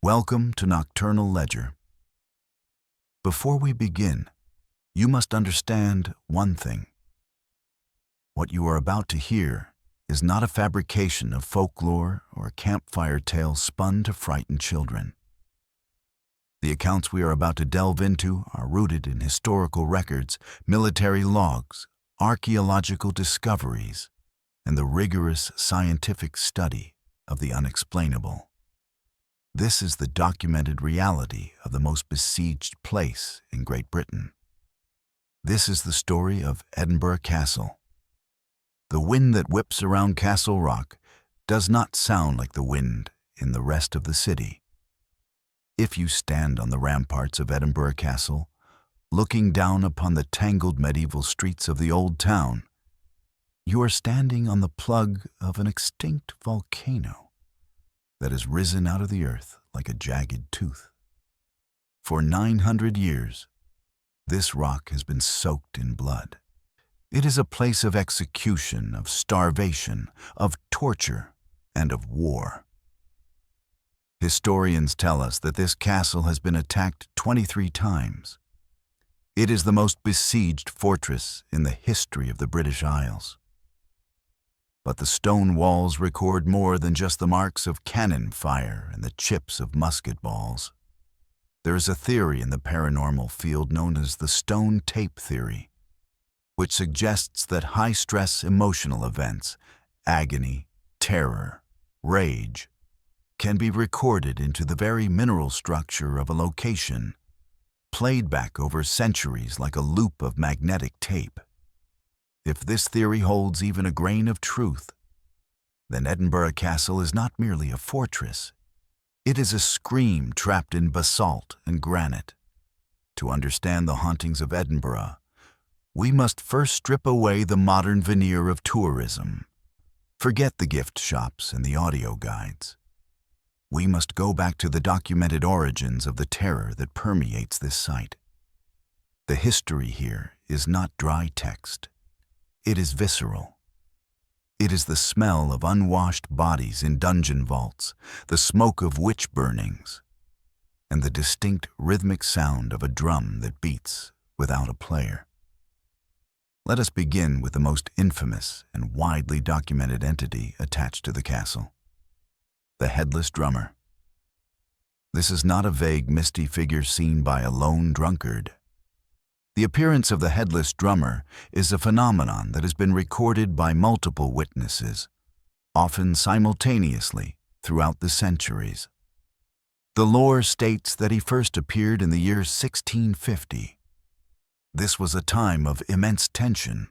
Welcome to Nocturnal Ledger. Before we begin, you must understand one thing. What you are about to hear is not a fabrication of folklore or a campfire tale spun to frighten children. The accounts we are about to delve into are rooted in historical records, military logs, archaeological discoveries, and the rigorous scientific study of the unexplainable. This is the documented reality of the most besieged place in Great Britain. This is the story of Edinburgh Castle. The wind that whips around Castle Rock does not sound like the wind in the rest of the city. If you stand on the ramparts of Edinburgh Castle, looking down upon the tangled medieval streets of the old town, you are standing on the plug of an extinct volcano that has risen out of the earth like a jagged tooth. For 900 years, this rock has been soaked in blood. It is a place of execution, of starvation, of torture, and of war. Historians tell us that this castle has been attacked 23 times. It is the most besieged fortress in the history of the British Isles. But the stone walls record more than just the marks of cannon fire and the chips of musket balls. There is a theory in the paranormal field known as the stone tape theory, which suggests that high-stress emotional events, agony, terror, rage, can be recorded into the very mineral structure of a location, played back over centuries like a loop of magnetic tape. If this theory holds even a grain of truth, then Edinburgh Castle is not merely a fortress. It is a scream trapped in basalt and granite. To understand the hauntings of Edinburgh, we must first strip away the modern veneer of tourism. Forget the gift shops and the audio guides. We must go back to the documented origins of the terror that permeates this site. The history here is not dry text. It is visceral. It is the smell of unwashed bodies in dungeon vaults, the smoke of witch burnings, and the distinct rhythmic sound of a drum that beats without a player. Let us begin with the most infamous and widely documented entity attached to the castle: the Headless Drummer. This is not a vague, misty figure seen by a lone drunkard. The appearance of the Headless Drummer is a phenomenon that has been recorded by multiple witnesses, often simultaneously throughout the centuries. The lore states that he first appeared in the year 1650. This was a time of immense tension.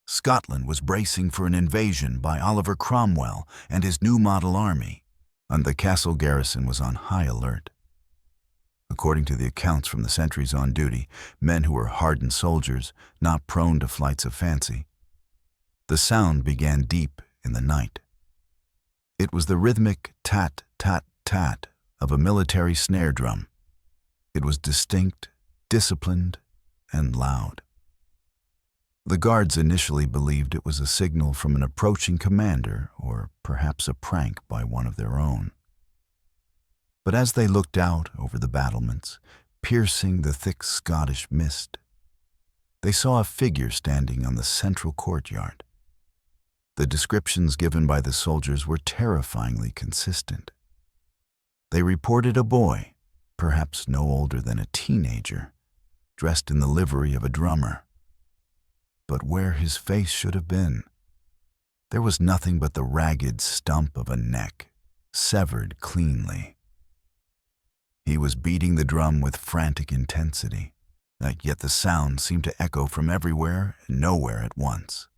Scotland was bracing for an invasion by Oliver Cromwell and his new model army, and the castle garrison was on high alert. According to the accounts from the sentries on duty, men who were hardened soldiers, not prone to flights of fancy, the sound began deep in the night. It was the rhythmic tat, tat, tat of a military snare drum. It was distinct, disciplined, and loud. The guards initially believed it was a signal from an approaching commander, or perhaps a prank by one of their own. But as they looked out over the battlements, piercing the thick Scottish mist, they saw a figure standing on the central courtyard. The descriptions given by the soldiers were terrifyingly consistent. They reported a boy, perhaps no older than a teenager, dressed in the livery of a drummer. But where his face should have been, there was nothing but the ragged stump of a neck, severed cleanly. He was beating the drum with frantic intensity, yet the sound seemed to echo from everywhere and nowhere at once.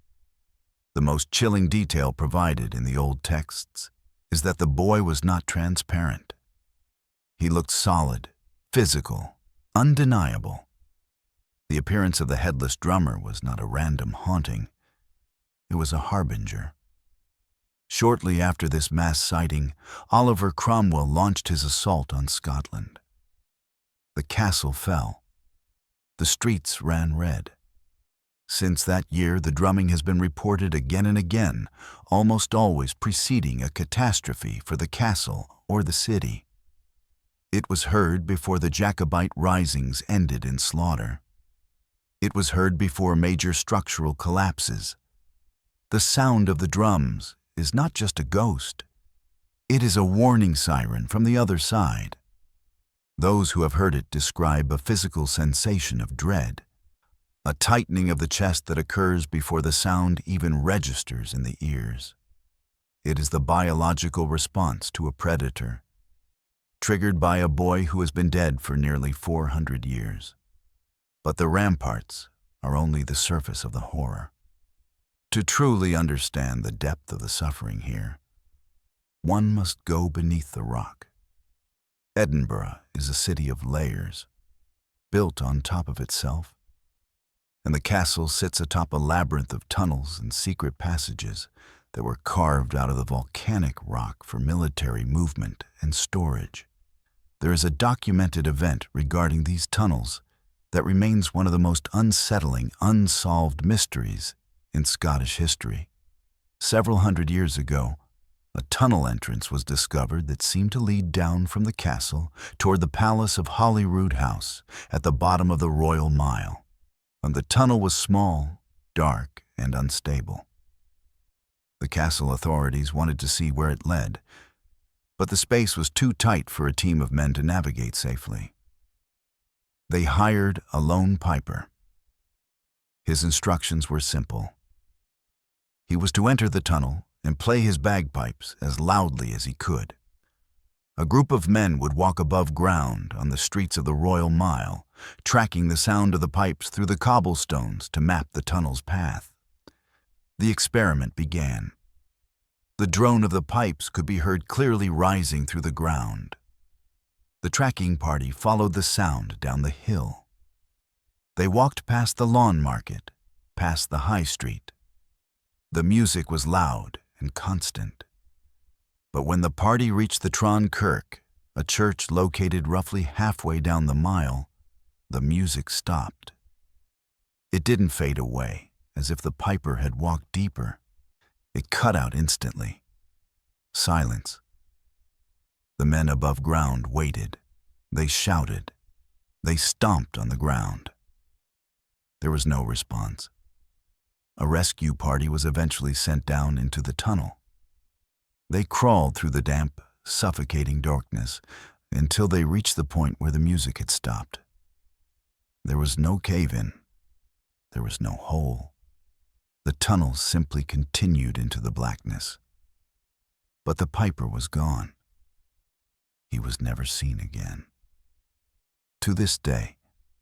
The most chilling detail provided in the old texts is that the boy was not transparent. He looked solid, physical, undeniable. The appearance of the Headless Drummer was not a random haunting. It was a harbinger. Shortly after this mass sighting, Oliver Cromwell launched his assault on Scotland. The castle fell. The streets ran red. Since that year, the drumming has been reported again and again, almost always preceding a catastrophe for the castle or the city. It was heard before the Jacobite risings ended in slaughter. It was heard before major structural collapses. The sound of the drums is not just a ghost. It is a warning siren from the other side. Those who have heard it describe a physical sensation of dread, a tightening of the chest that occurs before the sound even registers in the ears. It is the biological response to a predator, triggered by a boy who has been dead for nearly 400 years. But the ramparts are only the surface of the horror. To truly understand the depth of the suffering here, one must go beneath the rock. Edinburgh is a city of layers, built on top of itself, and the castle sits atop a labyrinth of tunnels and secret passages that were carved out of the volcanic rock for military movement and storage. There is a documented event regarding these tunnels that remains one of the most unsettling, unsolved mysteries in Scottish history. Several hundred years ago, a tunnel entrance was discovered that seemed to lead down from the castle toward the palace of Holyrood House at the bottom of the Royal Mile. And the tunnel was small, dark, and unstable. The castle authorities wanted to see where it led, but the space was too tight for a team of men to navigate safely. They hired a lone piper. His instructions were simple. He was to enter the tunnel and play his bagpipes as loudly as he could. A group of men would walk above ground on the streets of the Royal Mile, tracking the sound of the pipes through the cobblestones to map the tunnel's path. The experiment began. The drone of the pipes could be heard clearly rising through the ground. The tracking party followed the sound down the hill. They walked past the lawn market, past the high street. The music was loud and constant. But when the party reached the Tron Kirk, a church located roughly halfway down the mile, the music stopped. It didn't fade away, as if the piper had walked deeper. It cut out instantly. Silence. The men above ground waited. They shouted. They stomped on the ground. There was no response. A rescue party was eventually sent down into the tunnel. They crawled through the damp, suffocating darkness until they reached the point where the music had stopped. There was no cave-in. There was no hole. The tunnel simply continued into the blackness. But the piper was gone. He was never seen again. To this day,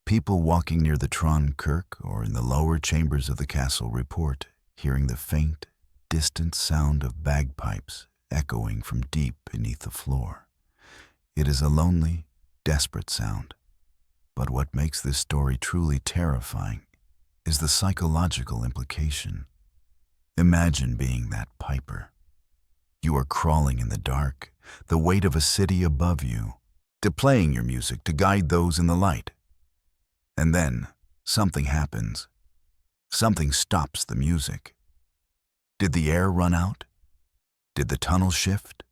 people walking near the Tron Kirk or in the lower chambers of the castle report hearing the faint, distant sound of bagpipes echoing from deep beneath the floor. It is a lonely, desperate sound. But what makes this story truly terrifying is the psychological implication. Imagine being that piper. You are crawling in the dark, the weight of a city above you, playing your music to guide those in the light. And then, something happens. Something stops the music. Did the air run out? Did the tunnel shift?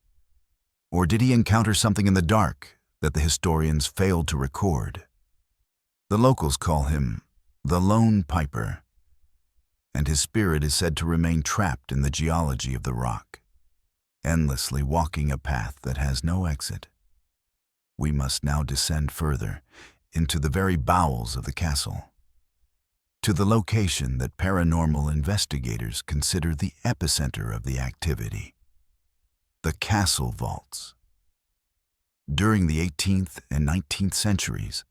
Or did he encounter something in the dark that the historians failed to record? The locals call him the Lone Piper, and his spirit is said to remain trapped in the geology of the rock, endlessly walking a path that has no exit. We must now descend further into the very bowels of the castle, to the location that paranormal investigators consider the epicenter of the activity, the castle vaults. During the 18th and 19th centuries,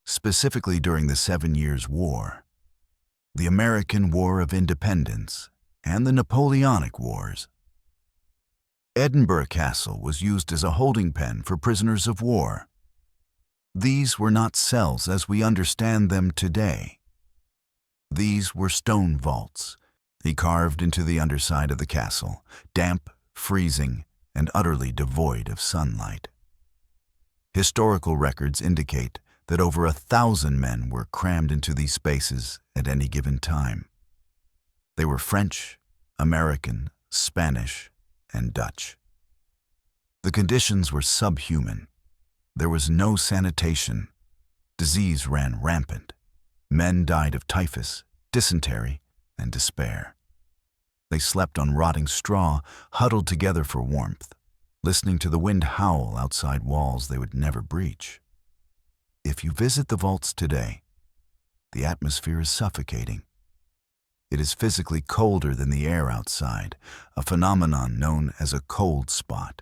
specifically during the 7 Years' War, the American War of Independence, and the Napoleonic Wars, Edinburgh Castle was used as a holding pen for prisoners of war. These were not cells as we understand them today. These were stone vaults, carved into the underside of the castle, damp, freezing, and utterly devoid of sunlight. Historical records indicate that over 1,000 men were crammed into these spaces at any given time. They were French, American, Spanish, and Dutch. The conditions were subhuman. There was no sanitation. Disease ran rampant. Men died of typhus, dysentery, and despair. They slept on rotting straw, huddled together for warmth, listening to the wind howl outside walls they would never breach. If you visit the vaults today, the atmosphere is suffocating. It is physically colder than the air outside, a phenomenon known as a cold spot,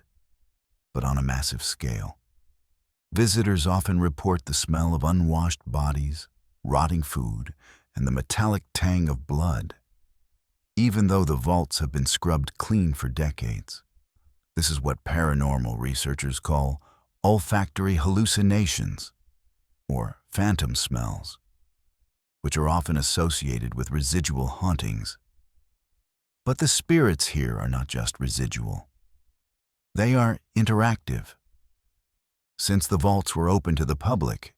but on a massive scale. Visitors often report the smell of unwashed bodies, rotting food, and the metallic tang of blood, even though the vaults have been scrubbed clean for decades. This is what paranormal researchers call olfactory hallucinations, or phantom smells, which are often associated with residual hauntings. But the spirits here are not just residual. They are interactive. Since the vaults were open to the public,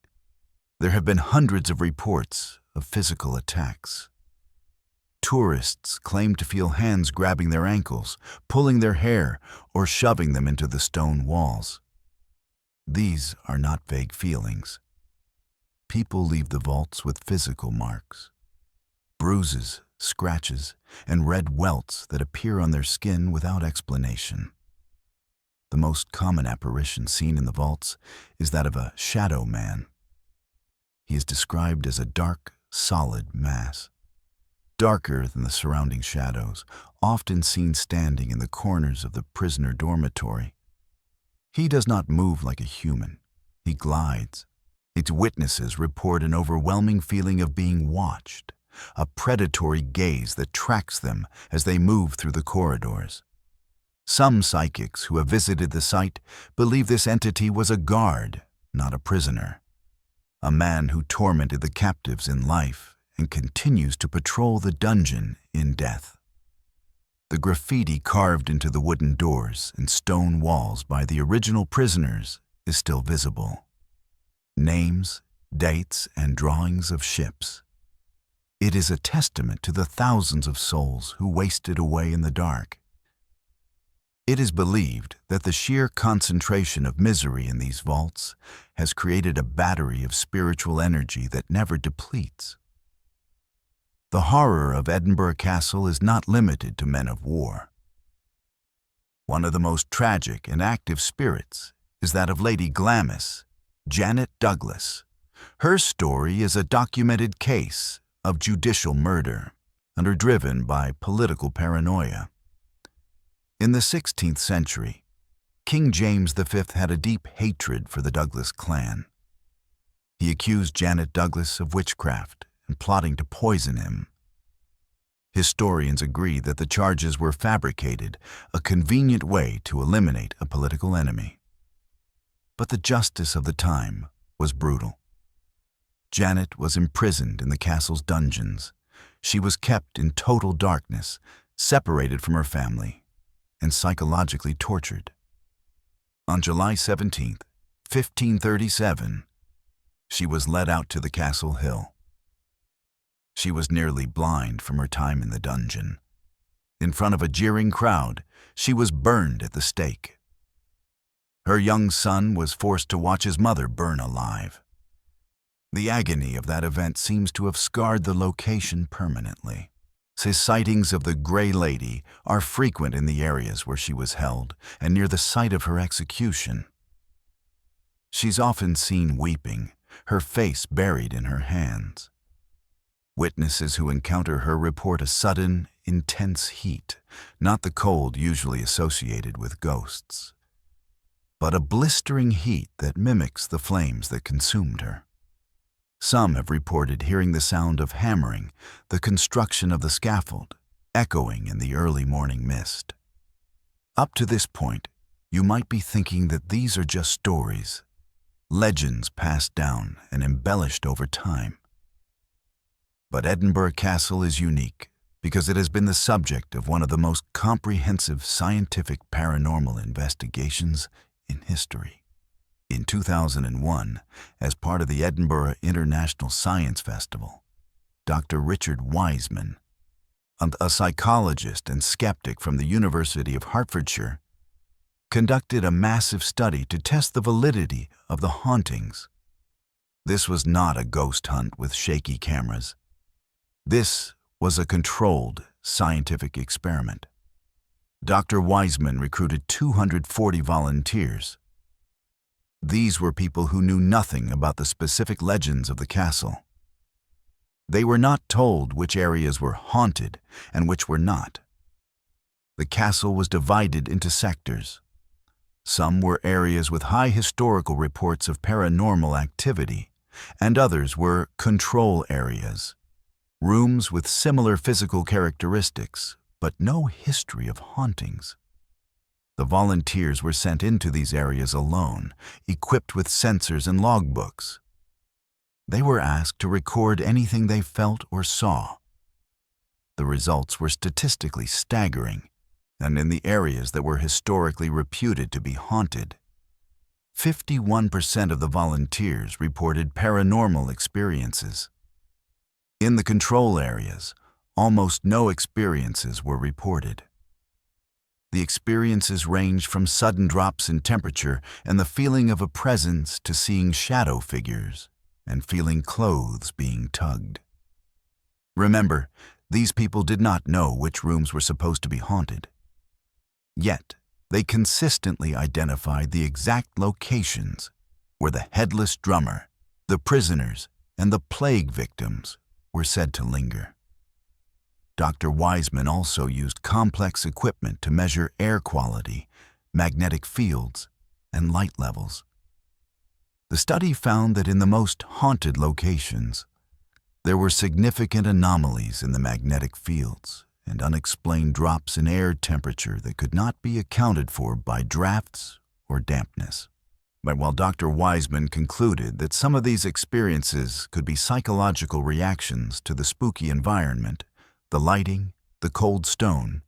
there have been hundreds of reports of physical attacks. Tourists claim to feel hands grabbing their ankles, pulling their hair, or shoving them into the stone walls. These are not vague feelings. People leave the vaults with physical marks, bruises, scratches, and red welts that appear on their skin without explanation. The most common apparition seen in the vaults is that of a shadow man. He is described as a dark, solid mass, darker than the surrounding shadows, often seen standing in the corners of the prisoner dormitory. He does not move like a human. He glides. Its witnesses report an overwhelming feeling of being watched, a predatory gaze that tracks them as they move through the corridors. Some psychics who have visited the site believe this entity was a guard, not a prisoner, a man who tormented the captives in life and continues to patrol the dungeon in death. The graffiti carved into the wooden doors and stone walls by the original prisoners is still visible. Names, dates, and drawings of ships. It is a testament to the thousands of souls who wasted away in the dark. It is believed that the sheer concentration of misery in these vaults has created a battery of spiritual energy that never depletes. The horror of Edinburgh Castle is not limited to men of war. One of the most tragic and active spirits is that of Lady Glamis, Janet Douglas. Her story is a documented case of judicial murder, driven by political paranoia. In the 16th century, King James V had a deep hatred for the Douglas clan. He accused Janet Douglas of witchcraft and plotting to poison him. Historians agree that the charges were fabricated, a convenient way to eliminate a political enemy. But the justice of the time was brutal. Janet was imprisoned in the castle's dungeons. She was kept in total darkness, separated from her family, and psychologically tortured. On July 17, 1537, she was led out to the castle hill. She was nearly blind from her time in the dungeon. In front of a jeering crowd, she was burned at the stake. Her young son was forced to watch his mother burn alive. The agony of that event seems to have scarred the location permanently. Sightings of the Grey Lady are frequent in the areas where she was held and near the site of her execution. She's often seen weeping, her face buried in her hands. Witnesses who encounter her report a sudden, intense heat, not the cold usually associated with ghosts, but a blistering heat that mimics the flames that consumed her. Some have reported hearing the sound of hammering, the construction of the scaffold, echoing in the early morning mist. Up to this point, you might be thinking that these are just stories, legends passed down and embellished over time. But Edinburgh Castle is unique because it has been the subject of one of the most comprehensive scientific paranormal investigations in history. In 2001, as part of the Edinburgh International Science Festival, Dr. Richard Wiseman, a psychologist and skeptic from the University of Hertfordshire, conducted a massive study to test the validity of the hauntings. This was not a ghost hunt with shaky cameras. This was a controlled scientific experiment. Dr. Wiseman recruited 240 volunteers. These were people who knew nothing about the specific legends of the castle. They were not told which areas were haunted and which were not. The castle was divided into sectors. Some were areas with high historical reports of paranormal activity, and others were control areas, rooms with similar physical characteristics, but no history of hauntings. The volunteers were sent into these areas alone, equipped with sensors and logbooks. They were asked to record anything they felt or saw. The results were statistically staggering, and in the areas that were historically reputed to be haunted, 51% of the volunteers reported paranormal experiences. In the control areas, almost no experiences were reported. The experiences ranged from sudden drops in temperature and the feeling of a presence to seeing shadow figures and feeling clothes being tugged. Remember, these people did not know which rooms were supposed to be haunted. Yet, they consistently identified the exact locations where the Headless Drummer, the prisoners, and the plague victims were said to linger. Dr. Wiseman also used complex equipment to measure air quality, magnetic fields, and light levels. The study found that in the most haunted locations, there were significant anomalies in the magnetic fields and unexplained drops in air temperature that could not be accounted for by drafts or dampness. But while Dr. Wiseman concluded that some of these experiences could be psychological reactions to the spooky environment, the lighting, the cold stone,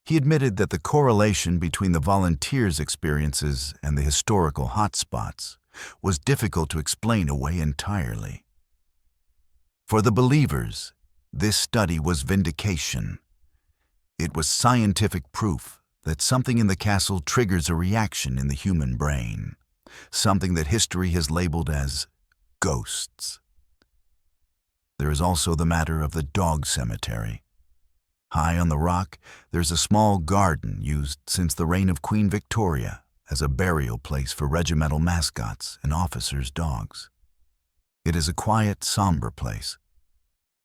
he admitted that the correlation between the volunteers' experiences and the historical hotspots was difficult to explain away entirely. For the believers, this study was vindication. It was scientific proof that something in the castle triggers a reaction in the human brain, something that history has labeled as ghosts. There is also the matter of the dog cemetery. High on the rock, there's a small garden used since the reign of Queen Victoria as a burial place for regimental mascots and officers' dogs. It is a quiet, somber place.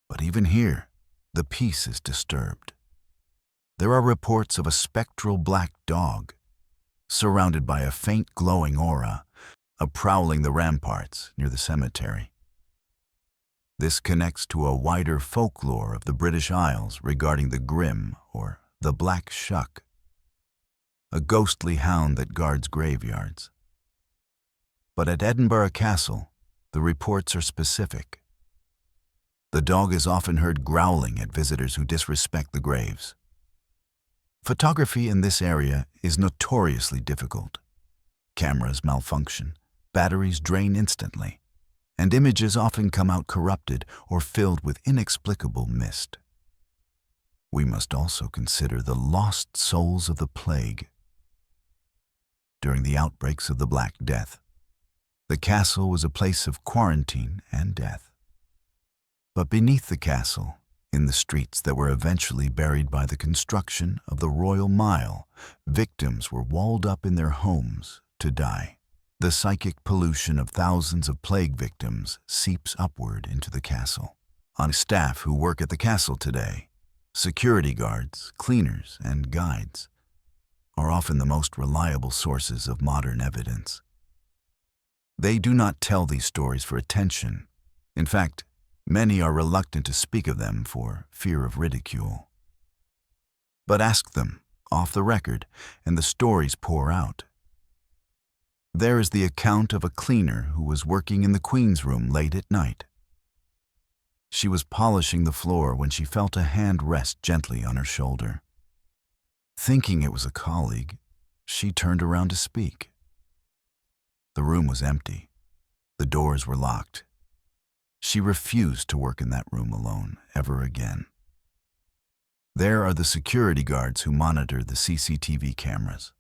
But even here, the peace is disturbed. There are reports of a spectral black dog, surrounded by a faint glowing aura, prowling the ramparts near the cemetery. This connects to a wider folklore of the British Isles regarding the Grim, or the Black Shuck, a ghostly hound that guards graveyards. But at Edinburgh Castle, the reports are specific. The dog is often heard growling at visitors who disrespect the graves. Photography in this area is notoriously difficult. Cameras malfunction, batteries drain instantly, and images often come out corrupted or filled with inexplicable mist. We must also consider the lost souls of the plague. During the outbreaks of the Black Death, the castle was a place of quarantine and death. But beneath the castle, in the streets that were eventually buried by the construction of the Royal Mile, victims were walled up in their homes to die. The psychic pollution of thousands of plague victims seeps upward into the castle. On staff who work at the castle today, security guards, cleaners, and guides are often the most reliable sources of modern evidence. They do not tell these stories for attention. In fact, many are reluctant to speak of them for fear of ridicule. But ask them, off the record, and the stories pour out. There is the account of a cleaner who was working in the Queen's room late at night. She was polishing the floor when she felt a hand rest gently on her shoulder. Thinking it was a colleague, she turned around to speak. The room was empty. The doors were locked. She refused to work in that room alone ever again. There are the security guards who monitor the CCTV cameras.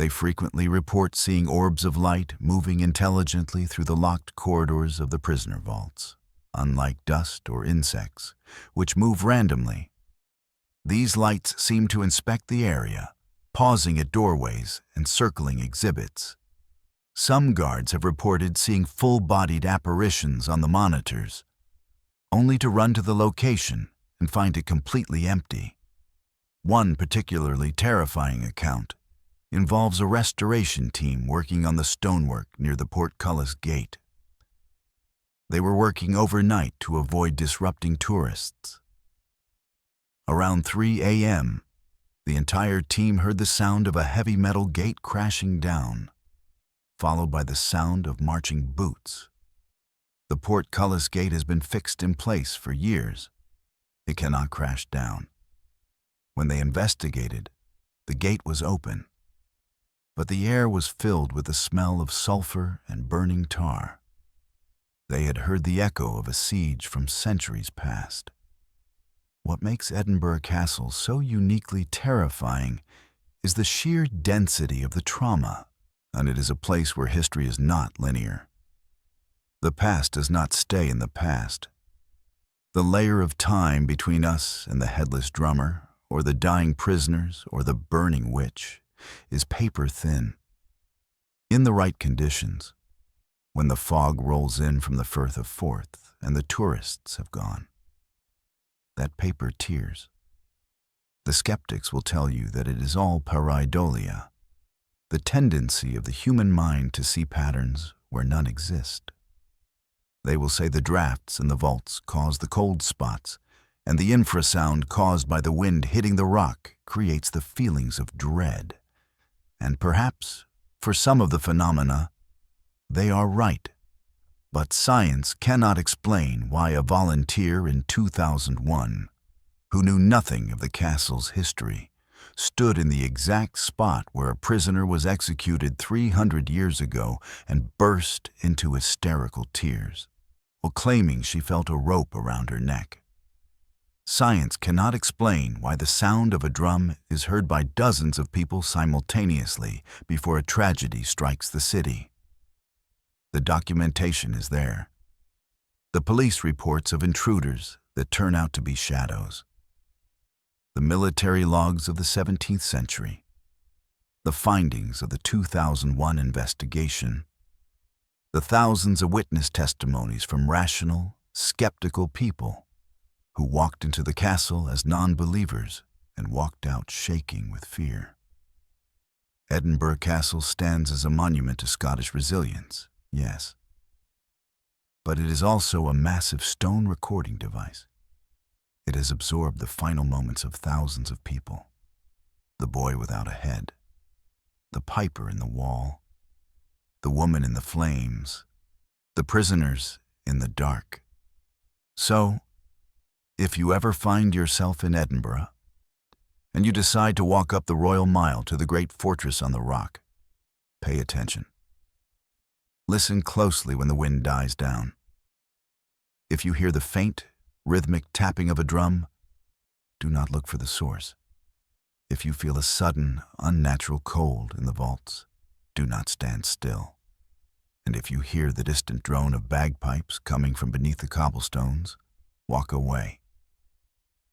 They frequently report seeing orbs of light moving intelligently through the locked corridors of the prisoner vaults, unlike dust or insects, which move randomly. These lights seem to inspect the area, pausing at doorways and circling exhibits. Some guards have reported seeing full-bodied apparitions on the monitors, only to run to the location and find it completely empty. One particularly terrifying account involves a restoration team working on the stonework near the portcullis gate. They were working overnight to avoid disrupting tourists. Around 3 a.m., the entire team heard the sound of a heavy metal gate crashing down, followed by the sound of marching boots. The portcullis gate has been fixed in place for years. It cannot crash down. When they investigated, the gate was open, but the air was filled with the smell of sulfur and burning tar. They had heard the echo of a siege from centuries past. What makes Edinburgh Castle so uniquely terrifying is the sheer density of the trauma, and it is a place where history is not linear. The past does not stay in the past. The layer of time between us and the Headless Drummer, or the dying prisoners, or the burning witch, is paper thin. In the right conditions, when the fog rolls in from the Firth of Forth and the tourists have gone, that paper tears. The skeptics will tell you that it is all pareidolia, the tendency of the human mind to see patterns where none exist. They will say the drafts in the vaults cause the cold spots, and the infrasound caused by the wind hitting the rock creates the feelings of dread. And perhaps, for some of the phenomena, they are right. But science cannot explain why a volunteer in 2001, who knew nothing of the castle's history, stood in the exact spot where a prisoner was executed 300 years ago and burst into hysterical tears, while claiming she felt a rope around her neck. Science cannot explain why the sound of a drum is heard by dozens of people simultaneously before a tragedy strikes the city. The documentation is there. The police reports of intruders that turn out to be shadows. The military logs of the 17th century. The findings of the 2001 investigation. The thousands of witness testimonies from rational, skeptical people who walked into the castle as non-believers and walked out shaking with fear. Edinburgh Castle stands as a monument to Scottish resilience, yes. But it is also a massive stone recording device. It has absorbed the final moments of thousands of people. The boy without a head, the piper in the wall, the woman in the flames, the prisoners in the dark. So, if you ever find yourself in Edinburgh, and you decide to walk up the Royal Mile to the great fortress on the rock, pay attention. Listen closely when the wind dies down. If you hear the faint, rhythmic tapping of a drum, do not look for the source. If you feel a sudden, unnatural cold in the vaults, do not stand still. And if you hear the distant drone of bagpipes coming from beneath the cobblestones, walk away.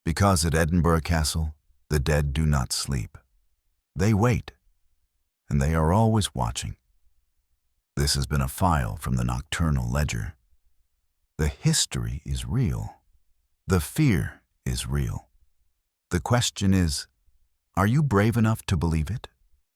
Because at Edinburgh Castle, the dead do not sleep. They wait, and they are always watching. This has been a file from the Nocturnal Ledger. The history is real. The fear is real. The question is, are you brave enough to believe it?